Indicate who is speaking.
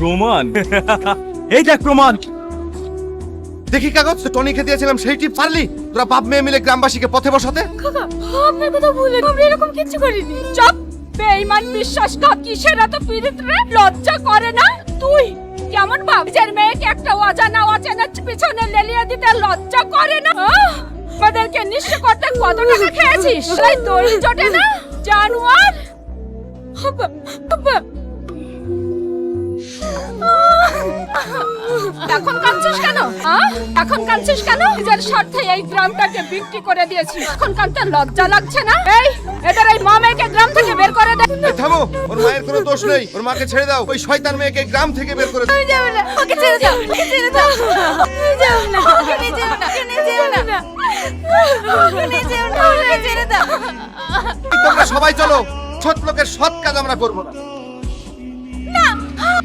Speaker 1: প্রমাণ? এই দেখ প্রমাণ।
Speaker 2: দেখি কাগজ তো টনিকে দিয়েছিলাম, সেই টিপ পারলি তোরা বাপ মেয়ে মিলে গ্রামবাসীকে পথে বসাতে?
Speaker 3: কাকা আপনার কথা ভুলেন, আমরা এরকম কিছু করিনি। চুপ! বেঈমান বিশ্বাসঘাত কিসের এত পীড়িত রে? লজ্জা করে না? তুই কেমন বাবজের মেয়েকে একটা অজানা পিছনে লেলিয়ে দিতে লজ্জা করে না? আমাদেরকে নিঃস্ব করতে কত টাকা খেয়েছিস? সেই দড়ি জোটে না জানোয়ার। এখন কাঁদছিস কেন? এখন কাঁদছিস কেন? নিজের স্বার্থে এই গ্রামটাকে বিক্রি করে দিয়েছিস, এখন কাঁদতে লজ্জা লাগছে না? এই এদের এই মা মেয়েকে গ্রাম থেকে বের করে দে।
Speaker 2: এই থামো, ওর মায়ের কোনো দোষ নেই, ওর মাকে ছেড়ে দাও। ওই শয়তান মেয়েকে গ্রাম থেকে বের করে দাও।
Speaker 3: আমি যাব না, ওকে ছেড়ে দাও, ওকে ছেড়ে দাও। আমি যাব না, ওকে নিয়ে যেও না, ওকে নিয়ে যেও না, ওকে নিয়ে যেও না, ওকে ছেড়ে দাও।
Speaker 2: তোমরা সবাই চলো, ছোট লোকের সৎ কাজ আমরা করবো না।